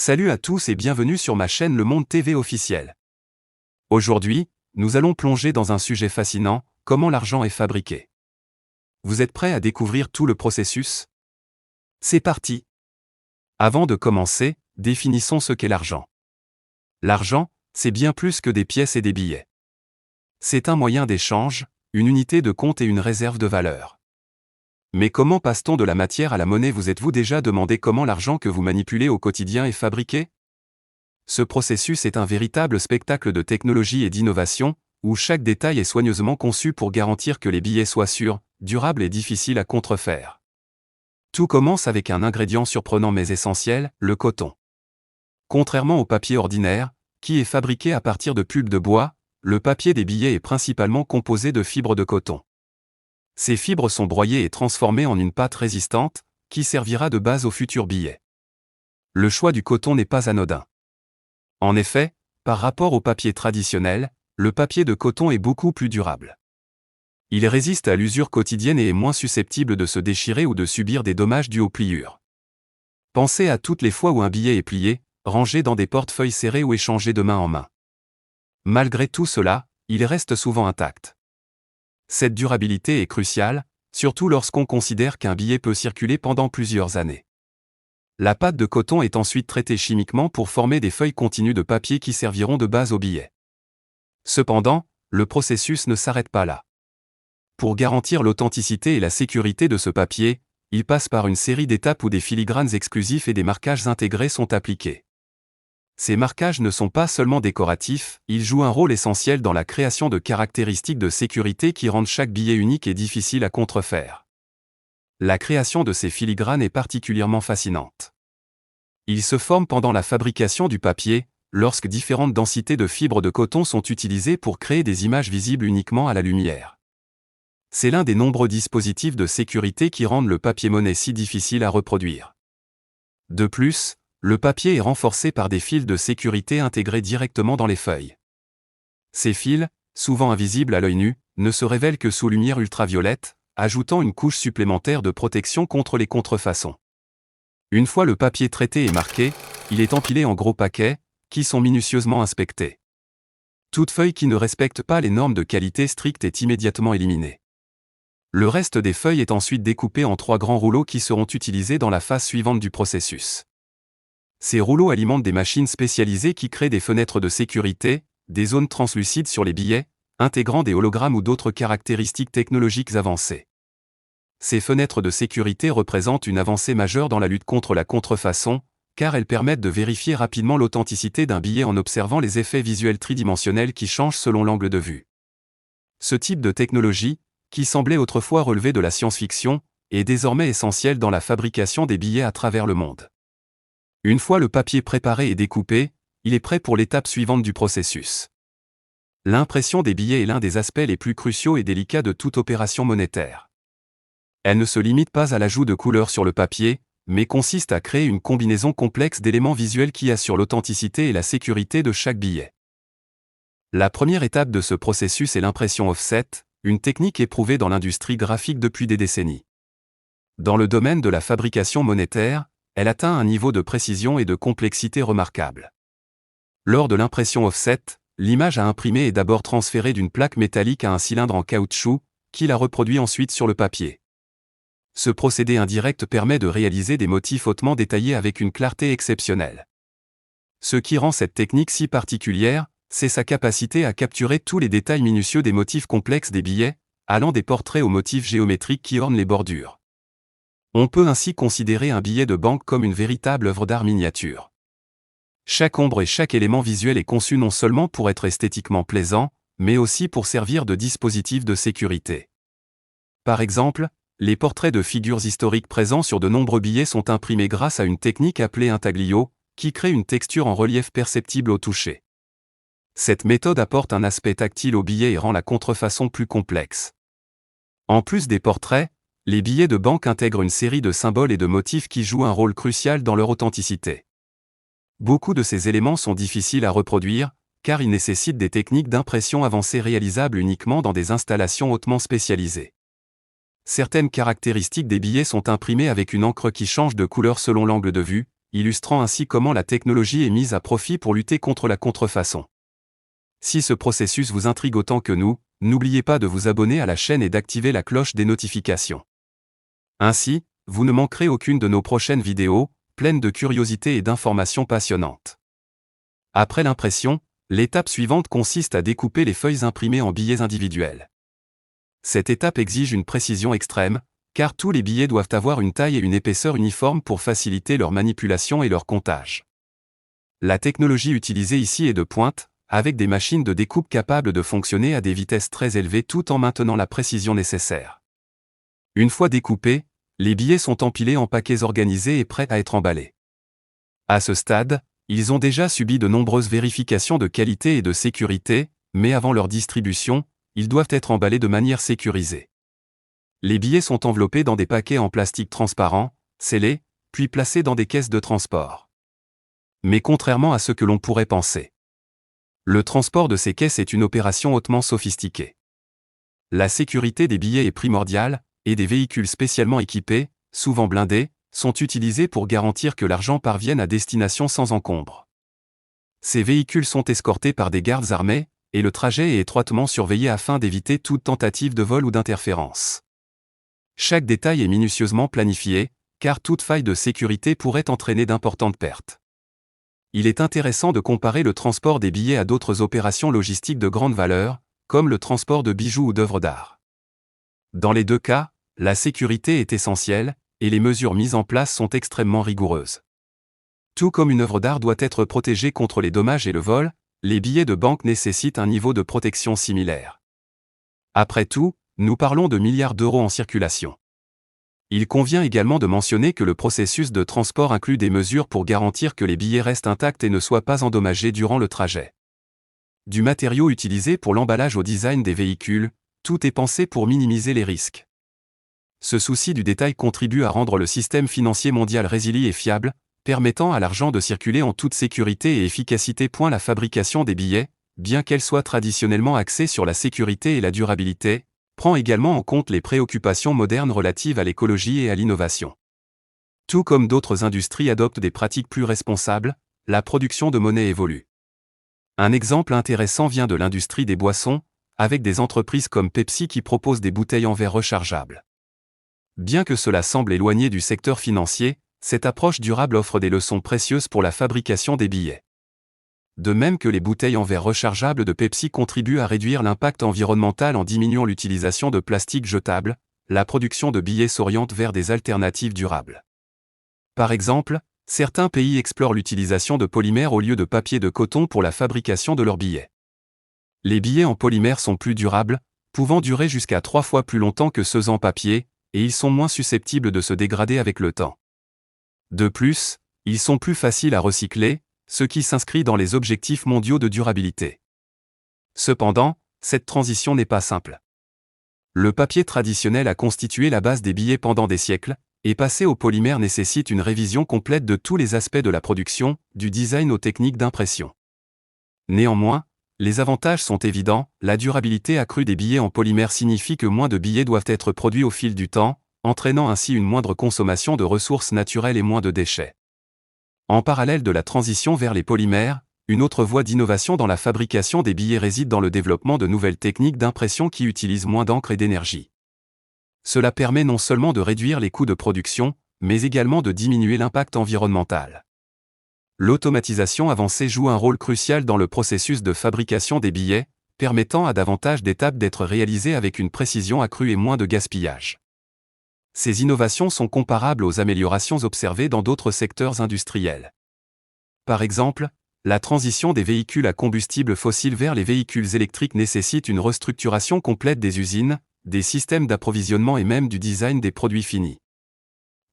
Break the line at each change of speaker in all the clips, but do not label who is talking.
Salut à tous et bienvenue sur ma chaîne Le Monde TV officiel. Aujourd'hui, nous allons plonger dans un sujet fascinant, comment l'argent est fabriqué. Vous êtes prêts à découvrir tout le processus? C'est parti! Avant de commencer, définissons ce qu'est l'argent. L'argent, c'est bien plus que des pièces et des billets. C'est un moyen d'échange, une unité de compte et une réserve de valeur. Mais comment passe-t-on de la matière à la monnaie? Vous êtes-vous déjà demandé comment l'argent que vous manipulez au quotidien est fabriqué? Ce processus est un véritable spectacle de technologie et d'innovation, où chaque détail est soigneusement conçu pour garantir que les billets soient sûrs, durables et difficiles à contrefaire. Tout commence avec un ingrédient surprenant mais essentiel, le coton. Contrairement au papier ordinaire, qui est fabriqué à partir de pulpe de bois, le papier des billets est principalement composé de fibres de coton. Ces fibres sont broyées et transformées en une pâte résistante, qui servira de base aux futurs billets. Le choix du coton n'est pas anodin. En effet, par rapport au papier traditionnel, le papier de coton est beaucoup plus durable. Il résiste à l'usure quotidienne et est moins susceptible de se déchirer ou de subir des dommages dus aux pliures. Pensez à toutes les fois où un billet est plié, rangé dans des portefeuilles serrés ou échangé de main en main. Malgré tout cela, il reste souvent intact. Cette durabilité est cruciale, surtout lorsqu'on considère qu'un billet peut circuler pendant plusieurs années. La pâte de coton est ensuite traitée chimiquement pour former des feuilles continues de papier qui serviront de base au billet. Cependant, le processus ne s'arrête pas là. Pour garantir l'authenticité et la sécurité de ce papier, il passe par une série d'étapes où des filigranes exclusifs et des marquages intégrés sont appliqués. Ces marquages ne sont pas seulement décoratifs, ils jouent un rôle essentiel dans la création de caractéristiques de sécurité qui rendent chaque billet unique et difficile à contrefaire. La création de ces filigranes est particulièrement fascinante. Ils se forment pendant la fabrication du papier, lorsque différentes densités de fibres de coton sont utilisées pour créer des images visibles uniquement à la lumière. C'est l'un des nombreux dispositifs de sécurité qui rendent le papier-monnaie si difficile à reproduire. De plus, le papier est renforcé par des fils de sécurité intégrés directement dans les feuilles. Ces fils, souvent invisibles à l'œil nu, ne se révèlent que sous lumière ultraviolette, ajoutant une couche supplémentaire de protection contre les contrefaçons. Une fois le papier traité et marqué, il est empilé en gros paquets, qui sont minutieusement inspectés. Toute feuille qui ne respecte pas les normes de qualité strictes est immédiatement éliminée. Le reste des feuilles est ensuite découpé en 3 grands rouleaux qui seront utilisés dans la phase suivante du processus. Ces rouleaux alimentent des machines spécialisées qui créent des fenêtres de sécurité, des zones translucides sur les billets, intégrant des hologrammes ou d'autres caractéristiques technologiques avancées. Ces fenêtres de sécurité représentent une avancée majeure dans la lutte contre la contrefaçon, car elles permettent de vérifier rapidement l'authenticité d'un billet en observant les effets visuels tridimensionnels qui changent selon l'angle de vue. Ce type de technologie, qui semblait autrefois relever de la science-fiction, est désormais essentiel dans la fabrication des billets à travers le monde. Une fois le papier préparé et découpé, il est prêt pour l'étape suivante du processus. L'impression des billets est l'un des aspects les plus cruciaux et délicats de toute opération monétaire. Elle ne se limite pas à l'ajout de couleurs sur le papier, mais consiste à créer une combinaison complexe d'éléments visuels qui assurent l'authenticité et la sécurité de chaque billet. La première étape de ce processus est l'impression offset, une technique éprouvée dans l'industrie graphique depuis des décennies. Dans le domaine de la fabrication monétaire, elle atteint un niveau de précision et de complexité remarquable. Lors de l'impression offset, l'image à imprimer est d'abord transférée d'une plaque métallique à un cylindre en caoutchouc, qui la reproduit ensuite sur le papier. Ce procédé indirect permet de réaliser des motifs hautement détaillés avec une clarté exceptionnelle. Ce qui rend cette technique si particulière, c'est sa capacité à capturer tous les détails minutieux des motifs complexes des billets, allant des portraits aux motifs géométriques qui ornent les bordures. On peut ainsi considérer un billet de banque comme une véritable œuvre d'art miniature. Chaque ombre et chaque élément visuel est conçu non seulement pour être esthétiquement plaisant, mais aussi pour servir de dispositif de sécurité. Par exemple, les portraits de figures historiques présents sur de nombreux billets sont imprimés grâce à une technique appelée intaglio, qui crée une texture en relief perceptible au toucher. Cette méthode apporte un aspect tactile au billet et rend la contrefaçon plus complexe. En plus des portraits, les billets de banque intègrent une série de symboles et de motifs qui jouent un rôle crucial dans leur authenticité. Beaucoup de ces éléments sont difficiles à reproduire, car ils nécessitent des techniques d'impression avancées réalisables uniquement dans des installations hautement spécialisées. Certaines caractéristiques des billets sont imprimées avec une encre qui change de couleur selon l'angle de vue, illustrant ainsi comment la technologie est mise à profit pour lutter contre la contrefaçon. Si ce processus vous intrigue autant que nous, n'oubliez pas de vous abonner à la chaîne et d'activer la cloche des notifications. Ainsi, vous ne manquerez aucune de nos prochaines vidéos, pleines de curiosités et d'informations passionnantes. Après l'impression, l'étape suivante consiste à découper les feuilles imprimées en billets individuels. Cette étape exige une précision extrême, car tous les billets doivent avoir une taille et une épaisseur uniformes pour faciliter leur manipulation et leur comptage. La technologie utilisée ici est de pointe, avec des machines de découpe capables de fonctionner à des vitesses très élevées tout en maintenant la précision nécessaire. Une fois découpés, les billets sont empilés en paquets organisés et prêts à être emballés. À ce stade, ils ont déjà subi de nombreuses vérifications de qualité et de sécurité, mais avant leur distribution, ils doivent être emballés de manière sécurisée. Les billets sont enveloppés dans des paquets en plastique transparent, scellés, puis placés dans des caisses de transport. Mais contrairement à ce que l'on pourrait penser, le transport de ces caisses est une opération hautement sophistiquée. La sécurité des billets est primordiale, et des véhicules spécialement équipés, souvent blindés, sont utilisés pour garantir que l'argent parvienne à destination sans encombre. Ces véhicules sont escortés par des gardes armés, et le trajet est étroitement surveillé afin d'éviter toute tentative de vol ou d'interférence. Chaque détail est minutieusement planifié, car toute faille de sécurité pourrait entraîner d'importantes pertes. Il est intéressant de comparer le transport des billets à d'autres opérations logistiques de grande valeur, comme le transport de bijoux ou d'œuvres d'art. Dans les deux cas, la sécurité est essentielle, et les mesures mises en place sont extrêmement rigoureuses. Tout comme une œuvre d'art doit être protégée contre les dommages et le vol, les billets de banque nécessitent un niveau de protection similaire. Après tout, nous parlons de milliards d'euros en circulation. Il convient également de mentionner que le processus de transport inclut des mesures pour garantir que les billets restent intacts et ne soient pas endommagés durant le trajet. Du matériau utilisé pour l'emballage au design des véhicules, tout est pensé pour minimiser les risques. Ce souci du détail contribue à rendre le système financier mondial résilient et fiable, permettant à l'argent de circuler en toute sécurité et efficacité. La fabrication des billets, bien qu'elle soit traditionnellement axée sur la sécurité et la durabilité, prend également en compte les préoccupations modernes relatives à l'écologie et à l'innovation. Tout comme d'autres industries adoptent des pratiques plus responsables, la production de monnaie évolue. Un exemple intéressant vient de l'industrie des boissons, avec des entreprises comme Pepsi qui proposent des bouteilles en verre rechargeables. Bien que cela semble éloigné du secteur financier, cette approche durable offre des leçons précieuses pour la fabrication des billets. De même que les bouteilles en verre rechargeables de Pepsi contribuent à réduire l'impact environnemental en diminuant l'utilisation de plastique jetable, la production de billets s'oriente vers des alternatives durables. Par exemple, certains pays explorent l'utilisation de polymères au lieu de papier de coton pour la fabrication de leurs billets. Les billets en polymère sont plus durables, pouvant durer jusqu'à 3 fois plus longtemps que ceux en papier, et ils sont moins susceptibles de se dégrader avec le temps. De plus, ils sont plus faciles à recycler, ce qui s'inscrit dans les objectifs mondiaux de durabilité. Cependant, cette transition n'est pas simple. Le papier traditionnel a constitué la base des billets pendant des siècles, et passer au polymère nécessite une révision complète de tous les aspects de la production, du design aux techniques d'impression. Néanmoins, les avantages sont évidents, la durabilité accrue des billets en polymère signifie que moins de billets doivent être produits au fil du temps, entraînant ainsi une moindre consommation de ressources naturelles et moins de déchets. En parallèle de la transition vers les polymères, une autre voie d'innovation dans la fabrication des billets réside dans le développement de nouvelles techniques d'impression qui utilisent moins d'encre et d'énergie. Cela permet non seulement de réduire les coûts de production, mais également de diminuer l'impact environnemental. L'automatisation avancée joue un rôle crucial dans le processus de fabrication des billets, permettant à davantage d'étapes d'être réalisées avec une précision accrue et moins de gaspillage. Ces innovations sont comparables aux améliorations observées dans d'autres secteurs industriels. Par exemple, la transition des véhicules à combustible fossile vers les véhicules électriques nécessite une restructuration complète des usines, des systèmes d'approvisionnement et même du design des produits finis.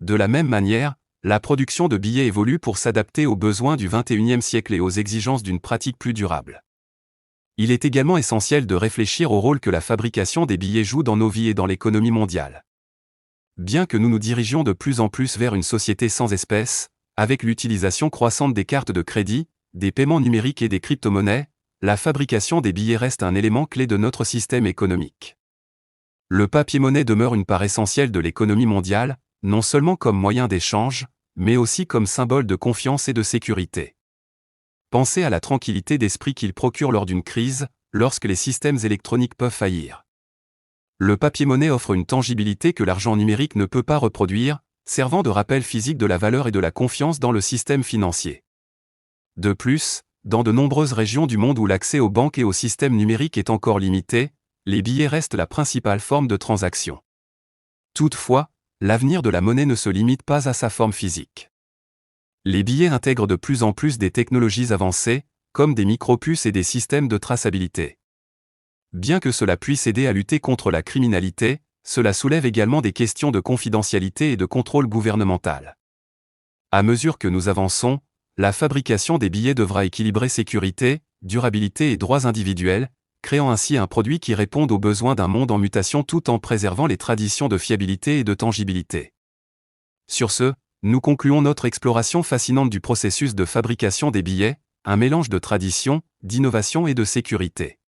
De la même manière, la production de billets évolue pour s'adapter aux besoins du XXIe siècle et aux exigences d'une pratique plus durable. Il est également essentiel de réfléchir au rôle que la fabrication des billets joue dans nos vies et dans l'économie mondiale. Bien que nous nous dirigions de plus en plus vers une société sans espèces, avec l'utilisation croissante des cartes de crédit, des paiements numériques et des crypto-monnaies, la fabrication des billets reste un élément clé de notre système économique. Le papier-monnaie demeure une part essentielle de l'économie mondiale, non seulement comme moyen d'échange, mais aussi comme symbole de confiance et de sécurité. Pensez à la tranquillité d'esprit qu'il procure lors d'une crise, lorsque les systèmes électroniques peuvent faillir. Le papier-monnaie offre une tangibilité que l'argent numérique ne peut pas reproduire, servant de rappel physique de la valeur et de la confiance dans le système financier. De plus, dans de nombreuses régions du monde où l'accès aux banques et aux systèmes numériques est encore limité, les billets restent la principale forme de transaction. Toutefois, l'avenir de la monnaie ne se limite pas à sa forme physique. Les billets intègrent de plus en plus des technologies avancées, comme des micropuces et des systèmes de traçabilité. Bien que cela puisse aider à lutter contre la criminalité, cela soulève également des questions de confidentialité et de contrôle gouvernemental. À mesure que nous avançons, la fabrication des billets devra équilibrer sécurité, durabilité et droits individuels, créant ainsi un produit qui réponde aux besoins d'un monde en mutation tout en préservant les traditions de fiabilité et de tangibilité. Sur ce, nous concluons notre exploration fascinante du processus de fabrication des billets, un mélange de tradition, d'innovation et de sécurité.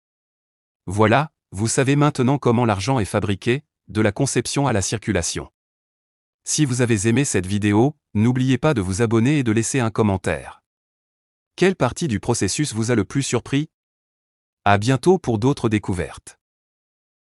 Voilà, vous savez maintenant comment l'argent est fabriqué, de la conception à la circulation. Si vous avez aimé cette vidéo, n'oubliez pas de vous abonner et de laisser un commentaire. Quelle partie du processus vous a le plus surpris ? À bientôt pour d'autres découvertes.